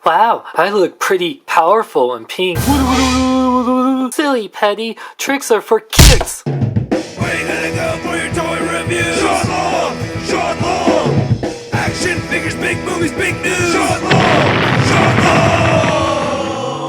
Wow, I look pretty powerful and pink. Silly Putty, tricks are for kids. Where you gonna go for your toy review? Short long! Short long! Action figures, big movies, big news! Short long! Short long!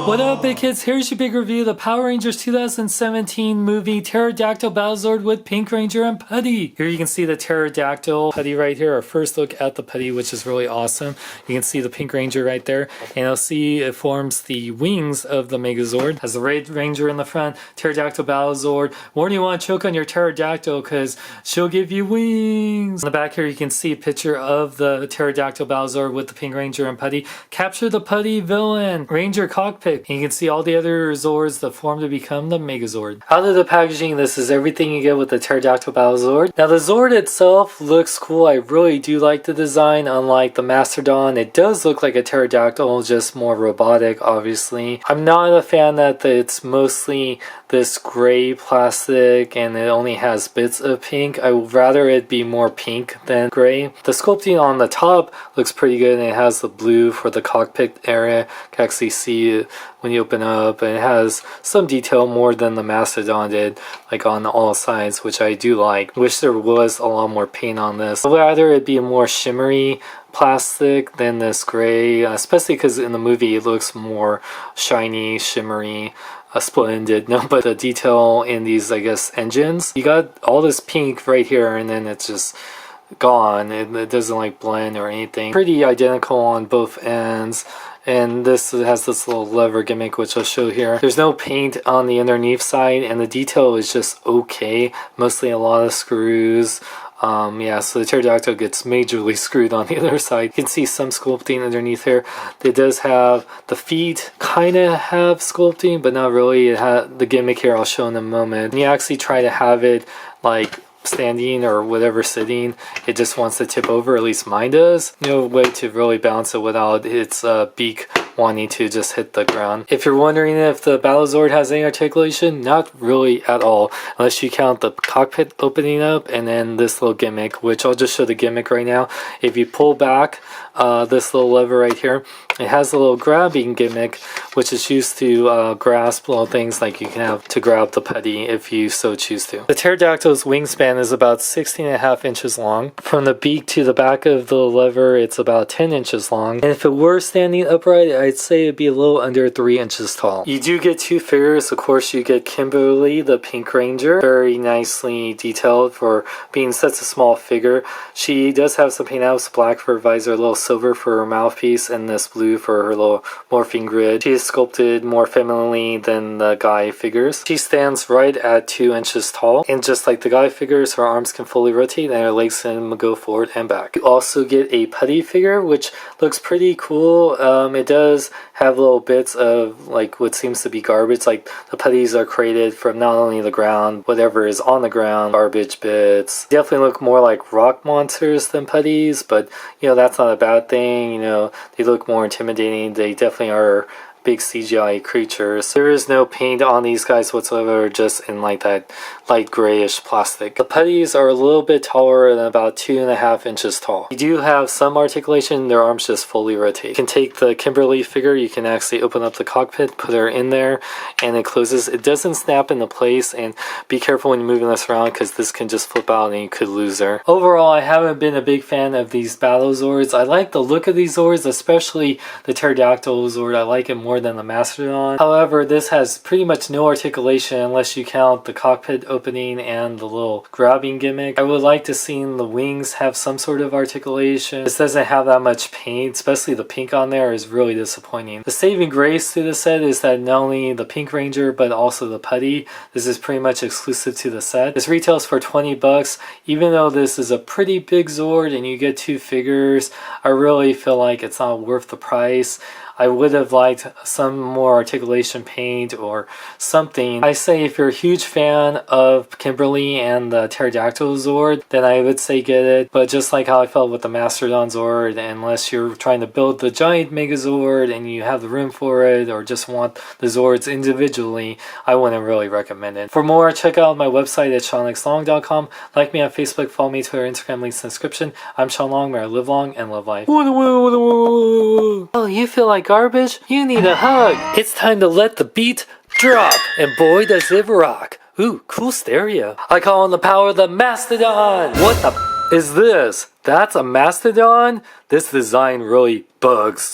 What up, big kids? Here's your big review of the Power Rangers 2017 movie Pterodactyl Battle Zord with Pink Ranger and Putty. Here you can see the Pterodactyl Putty right here. Our first look at the Putty, which is really awesome. You can see the Pink Ranger right there, and you'll see it forms the wings of the Megazord. Has the Red Ranger in the front, Pterodactyl Battle Zord. Warn you want to choke on your Pterodactyl because she'll give you wings. In the back here you can see a picture of the Pterodactyl Battle Zord with the Pink Ranger and Putty. Capture the Putty villain, Ranger cockpit. And you can see all the other Zords that form to become the Megazord. Out of the packaging, this is everything you get with the Pterodactyl Battle Zord. Now the Zord itself looks cool. I really do like the design. Unlike the Mastodon, it does look like a pterodactyl, just more robotic, obviously. I'm not a fan that it's mostly this gray plastic and it only has bits of pink. I would rather it be more pink than gray. The sculpting on the top looks pretty good, and it has the blue for the cockpit area. You can actually see it when you open up, and it has some detail more than the Mastodon did, like on all sides, which I do like. Wish there was a lot more paint on this. I'd rather it be a more shimmery plastic than this gray, especially because in the movie it looks more shiny, shimmery, splendid. No, but the detail in these, I guess, engines, you got all this pink right here, and then it's just gone. It doesn't like blend or anything. Pretty identical on both ends. And this has this little lever gimmick, which I'll show here. There's no paint on the underneath side, and the detail is just okay. Mostly a lot of screws. Yeah, so the Pterodactyl gets majorly screwed on the other side. You can see some sculpting underneath here. It does have the feet, kind of have sculpting, but not really. It had the gimmick here I'll show in a moment. And you actually try to have it like standing or whatever sitting, it just wants to tip over, at least mine does. No way to really balance it without its beak wanting to just hit the ground. If you're wondering if the Battle Zord has any articulation, not really at all, unless you count the cockpit opening up and then this little gimmick, which I'll just show the gimmick right now. If you pull back this little lever right here, it has a little grabbing gimmick, which is used to grasp little things like you can have to grab the Putty if you so choose to. The Pterodactyl's wingspan is about 16.5 inches long. From the beak to the back of the lever, it's about 10 inches long. And if it were standing upright, I'd say it'd be a little under 3 inches tall. You do get two figures. Of course, you get Kimberly, the Pink Ranger. Very nicely detailed for being such a small figure. She does have some paint outs, black for her visor, a little silver for her mouthpiece, and this blue for her little morphing grid. She is sculpted more femininely than the guy figures. She stands right at 2 inches tall, and just like the guy figures, her arms can fully rotate and her legs can go forward and back. You also get a Putty figure, which looks pretty cool. It does have little bits of like what seems to be garbage. Like the Putties are created from not only the ground, whatever is on the ground, garbage bits. Definitely look more like rock monsters than Putties, but you know, that's not a bad thing. You know, they look more intimidating. They definitely are big CGI creatures. There is no paint on these guys whatsoever, just in like that light grayish plastic. The Putties are a little bit taller than about 2.5 inches tall. You do have some articulation, their arms just fully rotate. You can take the Kimberly figure, you can actually open up the cockpit, put her in there, and it closes. It doesn't snap into place, and be careful when you're moving this around because this can just flip out and you could lose her. Overall, I haven't been a big fan of these Battle Zords. I like the look of these Zords, especially the Pterodactyl Zord. I like it more than the Mastodon. However, this has pretty much no articulation unless you count the cockpit opening and the little grabbing gimmick. I would like to see the wings have some sort of articulation. This doesn't have that much paint, especially the pink on there is really disappointing. The saving grace to the set is that not only the Pink Ranger but also the Putty, this is pretty much exclusive to the set. This retails for 20 bucks. Even though this is a pretty big Zord and you get two figures, I really feel like it's not worth the price. I would have liked some more articulation paint or something. I say if you're a huge fan of Kimberly and the Pterodactyl Zord, then I would say get it. But just like how I felt with the Mastodon Zord, unless you're trying to build the giant Megazord and you have the room for it, or just want the Zords individually, I wouldn't really recommend it. For more, check out my website at SeanLXLong.com. Like me on Facebook, follow me, Twitter, Instagram, links in the description. I'm Sean Long, may I live long and live life. Oh, you feel like garbage? You need a hug. It's time to let the beat drop, and boy does it rock. Ooh, cool stereo. I call on the power of the Mastodon. What the is this? That's a Mastodon? This design really bugs.